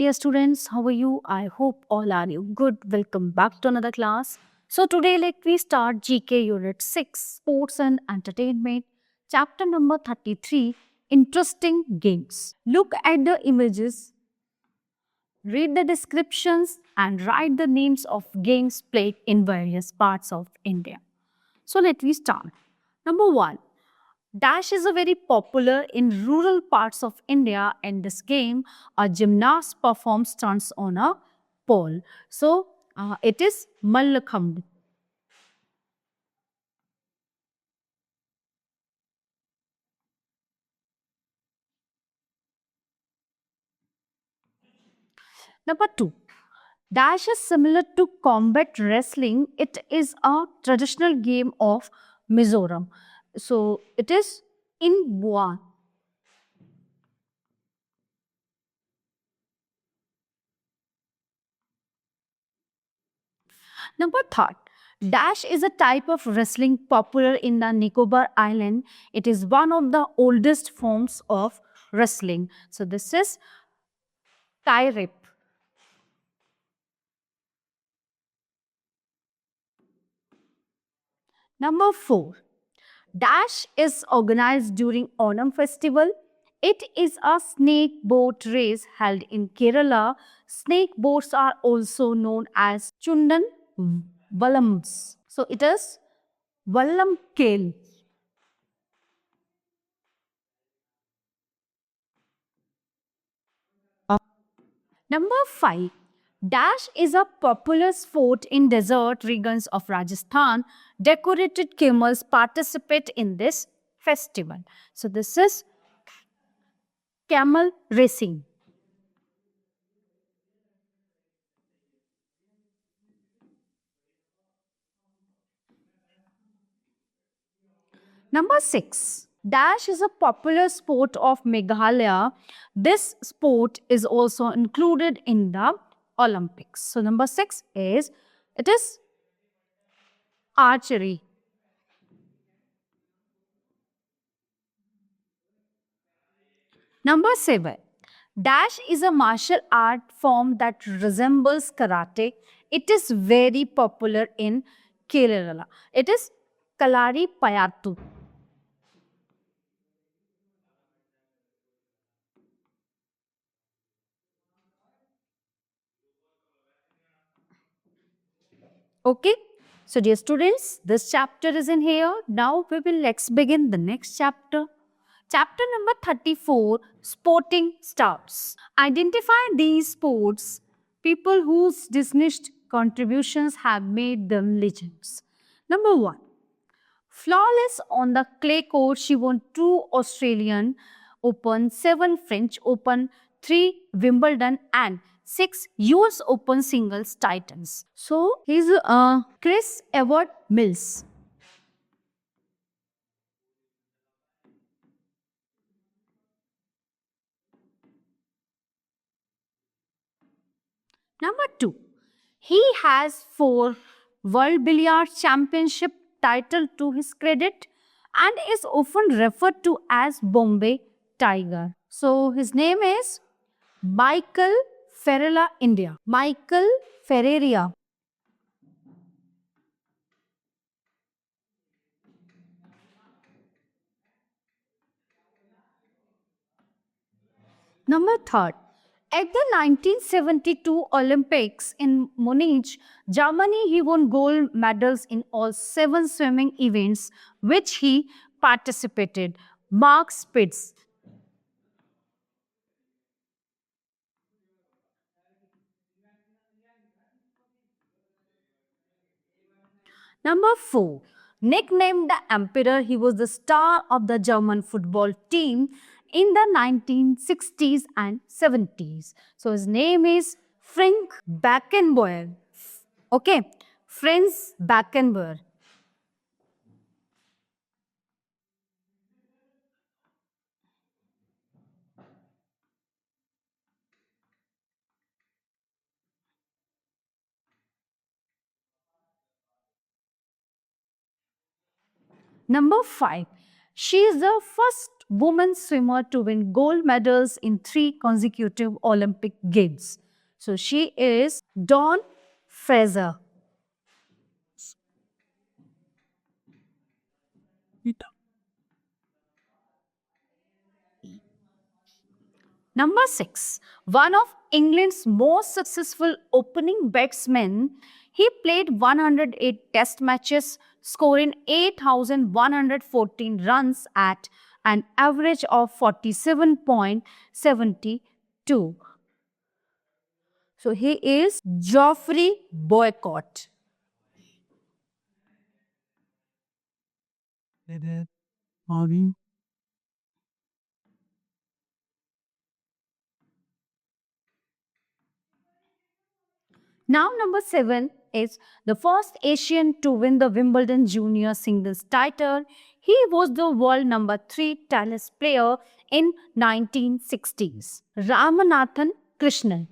dear students. How are you? I hope all are you good. Welcome back to another class. So today let me start GK Unit 6, Sports and Entertainment, chapter number 33, Interesting Games. Look at the images, read the descriptions and write the names of games played in various parts of India. So let me start. Number 1, Dash is a very popular in rural parts of India. In this game, a gymnast performs stunts on a pole. So it is Mallakhambh. Number 2, Dash is similar to combat wrestling. It is a traditional game of Mizoram. So it is in Boa. Number third, Dash is a type of wrestling popular in the Nicobar Island. It is one of the oldest forms of wrestling. So this is tie rip. Number 4, Dash is organized during Onam festival. It is a snake boat race held in Kerala. Snake boats are also known as Chundan Vallams. So it is Vallam Kale. Number 5, Dash is a popular sport in desert regions of Rajasthan. Decorated camels participate in this festival. So this is camel racing. Number 6, Dash is a popular sport of Meghalaya. This sport is also included in the Olympics. So number 6 is, it is archery. Number 7, Dash is a martial art form that resembles karate. It is very popular in Kerala. It is Kalari Payattu. Okay. So dear students, this chapter is in here. Now we will let's begin the next chapter. Chapter number 34, Sporting Stars. Identify these sports, people whose distinguished contributions have made them legends. Number 1, flawless on the clay court, she won 2 Australian Open, 7 French Open, 3 Wimbledon and 6 US Open singles titles. So he's Chris Evert Mills. Number 2, he has 4 World Billiard Championship title to his credit and is often referred to as Bombay Tiger. So his name is Michael Ferreira India. Michael Ferreira. Number third, at the 1972 Olympics in Munich, Germany, he won gold medals in all 7 swimming events which he participated. Mark Spitz. Number 4, nicknamed the Emperor, he was the star of the German football team in the 1960s and 70s. So his name is Frank Beckenbauer. Okay, Franz Beckenbauer. Number 5, she is the first woman swimmer to win gold medals in 3 consecutive Olympic Games. So she is Dawn Fraser. Number 6, one of England's most successful opening batsmen, he played 108 test matches, scoring 8,114 runs at an average of 47.72. So he is Geoffrey Boycott. Now, number 7 is the first Asian to win the Wimbledon Junior Singles title. He was the world number 3 tennis player in 1960s. Ramanathan Krishnan.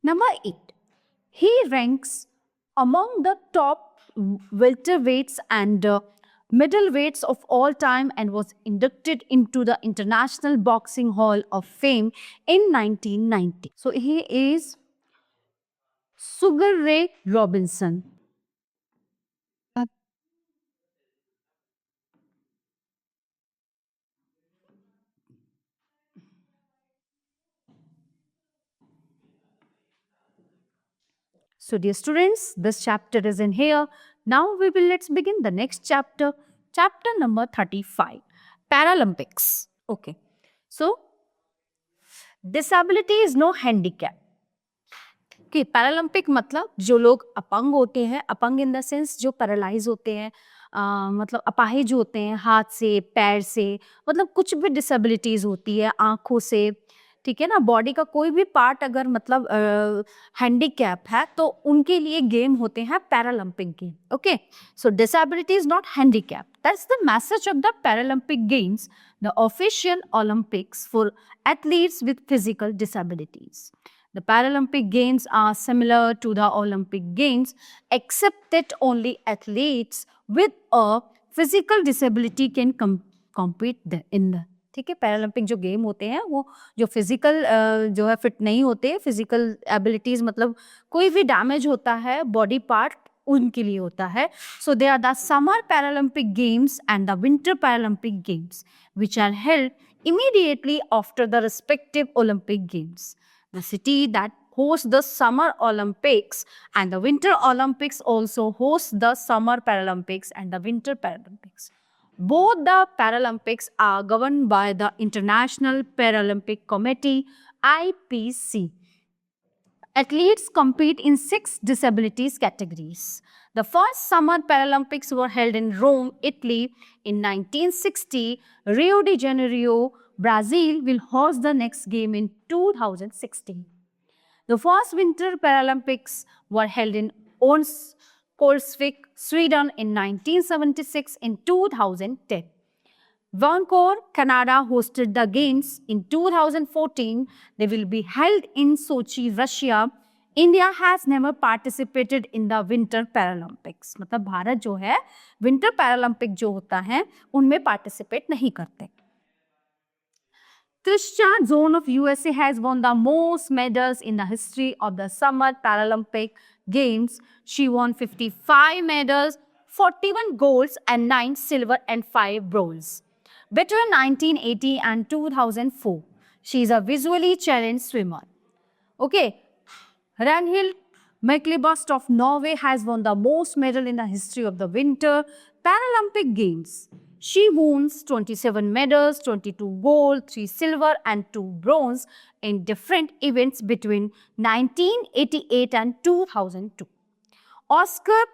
Number 8. He ranks among the top welterweights and middleweights of all time and was inducted into the International Boxing Hall of Fame in 1990. So he is Sugar Ray Robinson. So dear students, this chapter is in here. Now let's begin the next chapter. Chapter number 35, Paralympics. Okay. So disability is no handicap. कि Paralympic मतलब जो लोग अपंग होते हैं, अपंग in the sense जो paralyse होते हैं, मतलब अपाहिज होते हैं हाथ से, पैर से, मतलब कुछ भी डिसेबिलिटीज होती है, आंखों से, ठीक है ना, बॉडी का कोई भी पार्ट अगर मतलब हैंडीकैप है तो उनके लिए गेम होते हैं Paralympic game. Okay, so disability is not handicap. That's the message of the Paralympic games, the official Olympics for athletes with physical disabilities. The Paralympic Games are similar to the Olympic Games, except that only athletes with a physical disability can compete in the. ठीक है, Paralympic जो game होते हैं वो जो physical जो है fit नहीं होते, फिजिकल एबिलिटीज मतलब कोई भी डैमेज होता है बॉडी पार्ट उनके लिए होता है. So they are the summer Paralympic games and the winter Paralympic games which are held immediately after the respective Olympic Games. The city that hosts the Summer Olympics and the Winter Olympics also hosts the Summer Paralympics and the Winter Paralympics. Both the Paralympics are governed by the International Paralympic Committee, IPC. Athletes compete in 6 disabilities categories. The first Summer Paralympics were held in Rome, Italy in 1960. Rio de Janeiro, Brazil will host the next game in 2016. The first Winter Paralympics were held in Korsvik, Sweden in 1976 and 2010. Vancouver, Canada hosted the games in 2014. They will be held in Sochi, Russia. India has never participated in the Winter Paralympics. मतलब भारत जो है Winter Paralympic जो होता है उनमें participate नहीं करते. Trisha Zone of USA has won the most medals in the history of the Summer Paralympic Games. She won 55 medals, 41 golds and 9 silver and 5 bronze. Between 1980 and 2004, she is a visually challenged swimmer. Okay, Ragnhild Myklebust of Norway has won the most medals in the history of the Winter Paralympic Games. She won 27 medals, 22 gold, 3 silver and 2 bronze in different events between 1988 and 2002. Oscar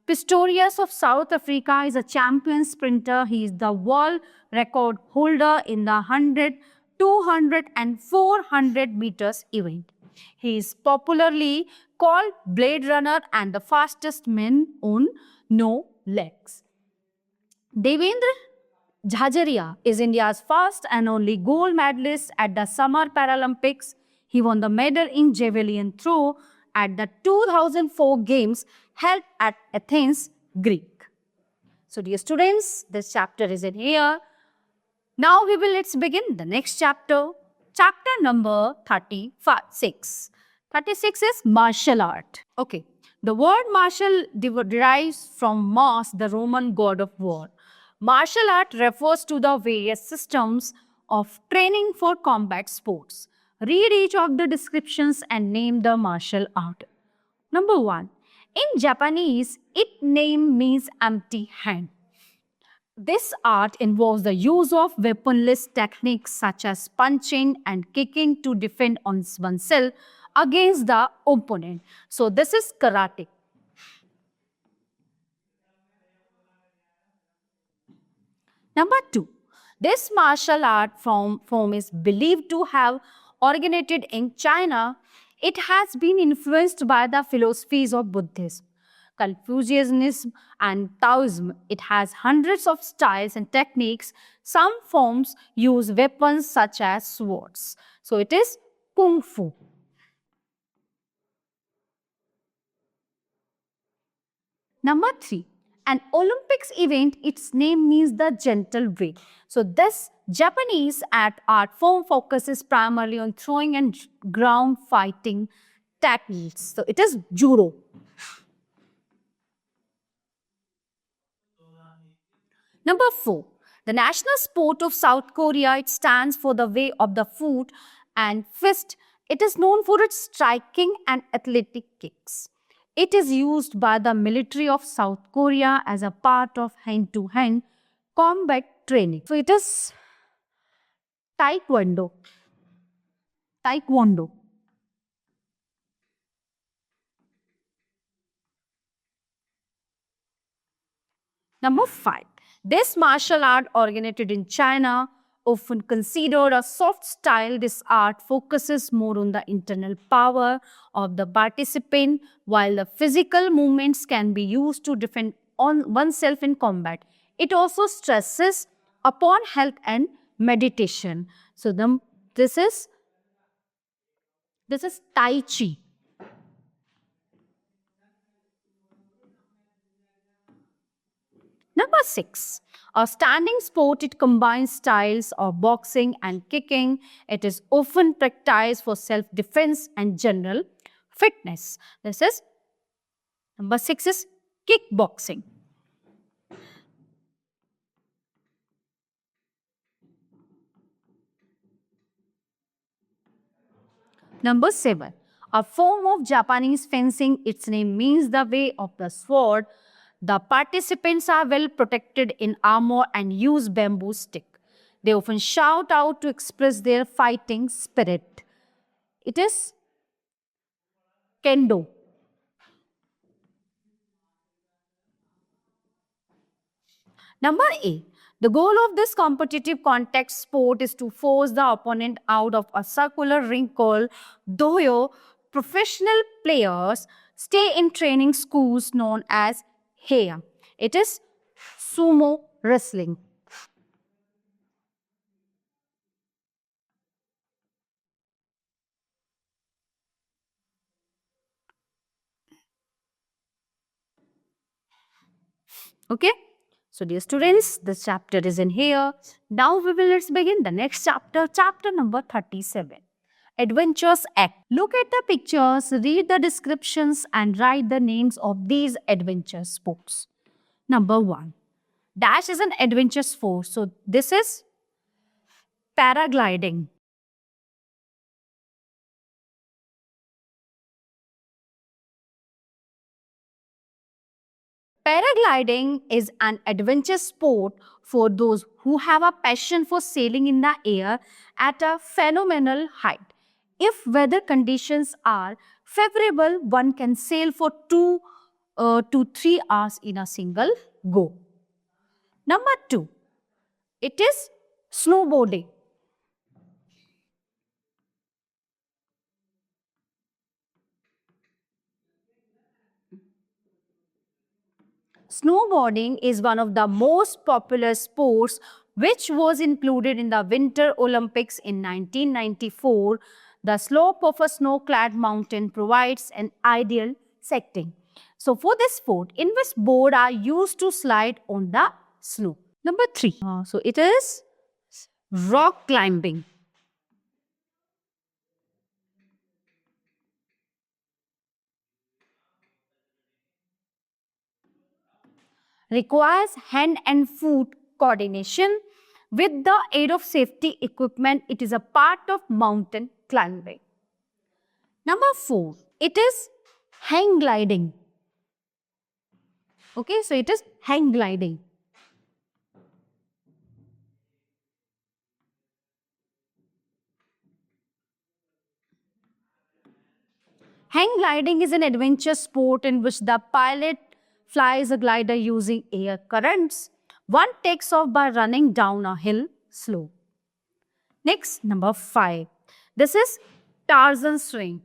Pistorius of South Africa is a champion sprinter. He is the world record holder in the 100, 200 and 400 meters event. He is popularly called Blade Runner and the fastest man on no legs. Devendra Jhajaria is India's first and only gold medalist at the Summer Paralympics. He won the medal in javelin throw at the 2004 Games held at Athens, Greece. So, dear students, this chapter is in here. Now let's begin the next chapter. Chapter number 36. 36 is martial art. Okay. The word martial derives from Mars, the Roman god of war. Martial art refers to the various systems of training for combat sports. Read each of the descriptions and name the martial art. Number 1. In Japanese, it name means empty hand. This art involves the use of weaponless techniques such as punching and kicking to defend oneself against the opponent. So this is karate. Number 2. This martial art form is believed to have originated in China. It has been influenced by the philosophies of Buddhism, Confucianism, and Taoism. It has hundreds of styles and techniques. Some forms use weapons such as swords. So it is Kung Fu. Number 3, an Olympics event, its name means the gentle way. So this Japanese art form focuses primarily on throwing and ground fighting techniques. So it is judo. Number 4, the national sport of South Korea, it stands for the way of the foot and fist. It is known for its striking and athletic kicks. It is used by the military of South Korea as a part of hand-to-hand combat training. So it is Taekwondo. Taekwondo. Number 5. This martial art originated in China, often considered a soft style. This art focuses more on the internal power of the participant, while the physical movements can be used to defend oneself in combat. It also stresses upon health and meditation. So this is Tai Chi. Number 6, a standing sport, it combines styles of boxing and kicking. It is often practiced for self-defense and general fitness. Number 6 is kickboxing. Number 7, a form of Japanese fencing. Its name means the way of the sword. The participants are well protected in armor and use bamboo stick. They often shout out to express their fighting spirit. It is kendo. Number 8, the goal of this competitive contact sport is to force the opponent out of a circular ring called dohyo. Professional players stay in training schools known as heia. It is sumo wrestling. Okay. So dear students, this chapter is in here. Now let's begin the next chapter, chapter number 37. Adventures Act. Look at the pictures, read the descriptions and write the names of these adventure sports. Number 1. Dash is an adventure sport. So this is paragliding. Paragliding is an adventure sport for those who have a passion for sailing in the air at a phenomenal height. If weather conditions are favorable, one can sail for 2 to 3 hours in a single go. Number 2, it is snowboarding. Snowboarding is one of the most popular sports which was included in the Winter Olympics in 1994. The slope of a snow-clad mountain provides an ideal setting. So for this sport, in which board are used to slide on the snow. Number 3. So it is rock climbing. Requires hand and foot coordination. With the aid of safety equipment, it is a part of mountain climbing. Number 4, it is hang gliding. Okay, so it is hang gliding. Hang gliding is an adventure sport in which the pilot flies a glider using air currents. One takes off by running down a hill slope. Next, number 5. This is Tarzan swing.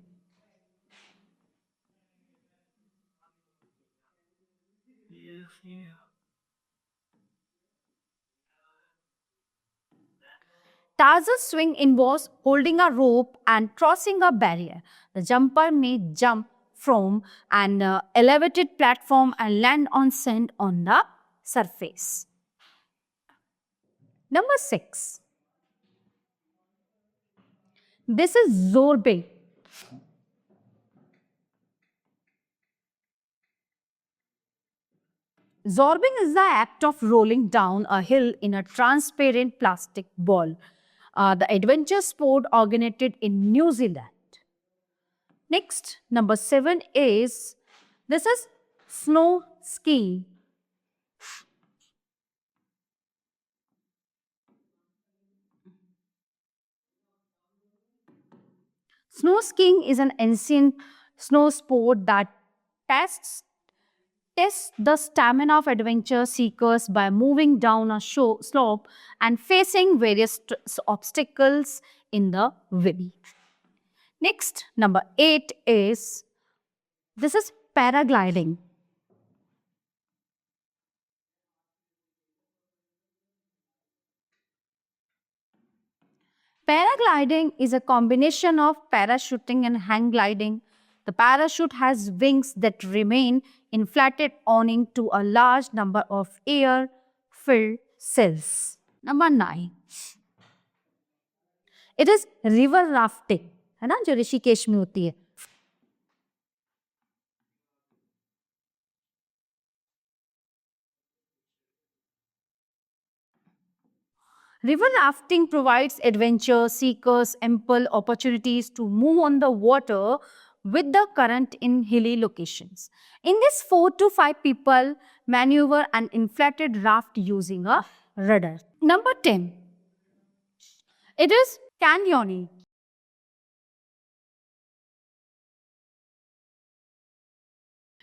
Tarzan swing involves holding a rope and crossing a barrier. The jumper may jump from an elevated platform and land on sand on the surface. Number 6. This is zorbing. Zorbing is the act of rolling down a hill in a transparent plastic ball. The adventure sport originated in New Zealand. Next, number 7 is, this is snow skiing. Snow skiing is an ancient snow sport that tests the stamina of adventure seekers by moving down a slope and facing various obstacles in the way. Next, number 8 is, this is paragliding. Paragliding is a combination of parachuting and hang gliding. The parachute has wings that remain inflated owing to a large number of air-filled cells. Number 9. It is river rafting, है ना, जो ऋषिकेश में होती है. River rafting provides adventure seekers ample opportunities to move on the water with the current in hilly locations. In this, 4 to 5 people maneuver an inflated raft using a rudder. Number 10. It is canyoning.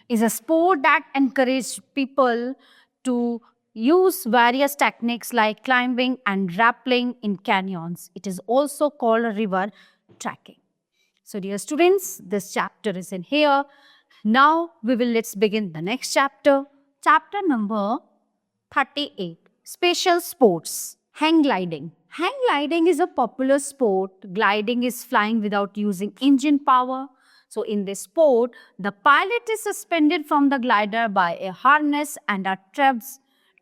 Is a sport that encourages people to use various techniques like climbing and rappelling in canyons. It is also called river trekking. So dear students, this chapter is in here. Now let's begin the next chapter. Chapter number 38. Special sports. Hang gliding. Hang gliding is a popular sport. Gliding is flying without using engine power. So in this sport, the pilot is suspended from the glider by a harness and a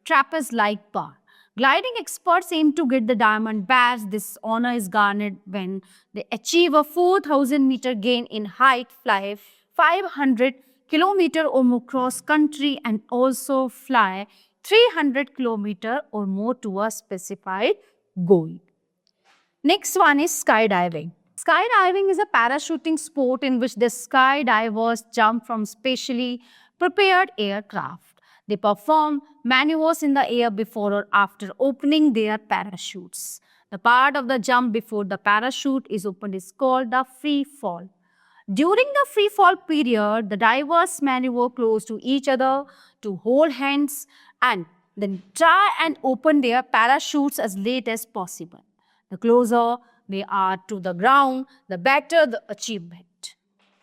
trapeze-like bar. Gliding experts aim to get the diamond badge. This honor is garnered when they achieve a 4,000-meter gain in height, fly 500 kilometer or more cross country, and also fly 300 kilometer or more to a specified goal. Next one is skydiving. Skydiving is a parachuting sport in which the skydivers jump from specially prepared aircraft. They perform maneuvers in the air before or after opening their parachutes. The part of the jump before the parachute is opened is called the free fall. During the free fall period, the divers maneuver close to each other to hold hands and then try and open their parachutes as late as possible. The closer they are to the ground, the better the achievement.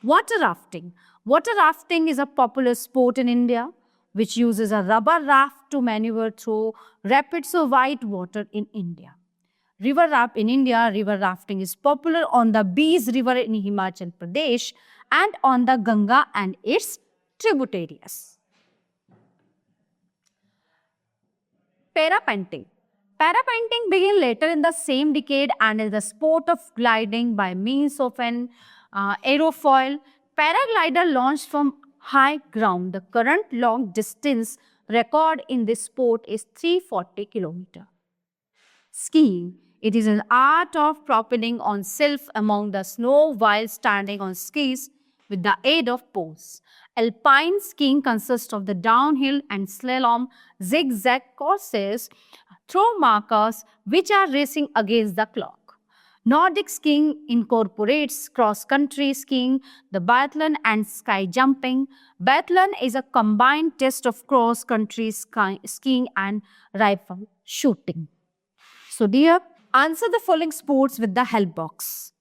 Water rafting. Water rafting is a popular sport in India. which uses a rubber raft to maneuver through rapids of white water in India. River rafting is popular on the Beas River in Himachal Pradesh and on the Ganga and its tributaries. Parapenting. Parapenting began later in the same decade and is the sport of gliding by means of an aerofoil. Paraglider launched from high ground. The current long distance record in this sport is 340 km. Skiing. It is an art of propelling on self among the snow while standing on skis with the aid of poles. Alpine skiing consists of the downhill and slalom zigzag courses through markers which are racing against the clock. Nordic skiing incorporates cross-country skiing, the biathlon and sky jumping. Biathlon is a combined test of cross-country skiing and rifle shooting. So dear, answer the following sports with the help box.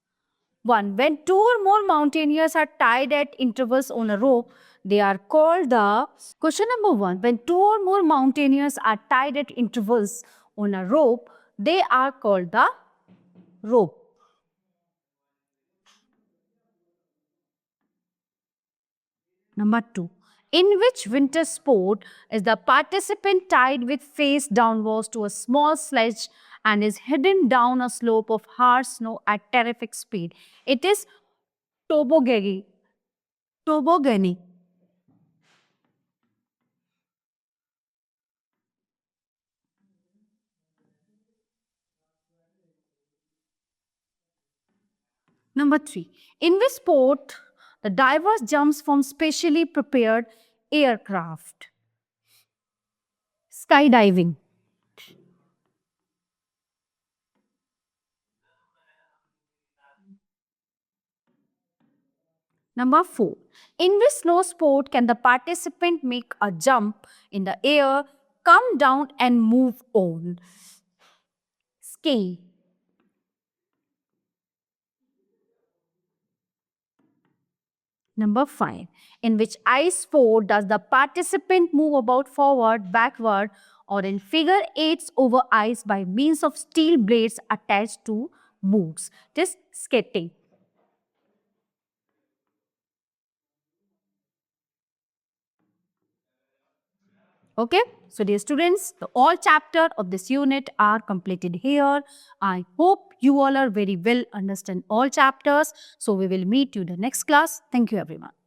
1. When two or more mountaineers are tied at intervals on a rope, they are called the... Question number 1. When two or more mountaineers are tied at intervals on a rope, they are called the rope. Number 2. In which winter sport is the participant tied with face downwards to a small sledge and is hidden down a slope of hard snow at terrific speed? It is toboggan. Tobogganing. Number 3. In which sport the diver jumps from specially prepared aircraft? Skydiving. Number 4. In which snow sport can the participant make a jump in the air, come down and move on? Skiing. Number 5. In which ice sport does the participant move about forward, backward, or in figure 8 over ice by means of steel blades attached to boots? It is skating. Okay, so dear students, the all chapter of this unit are completed here. I hope you all are very well understand all chapters. So we will meet you in the next class. Thank you everyone.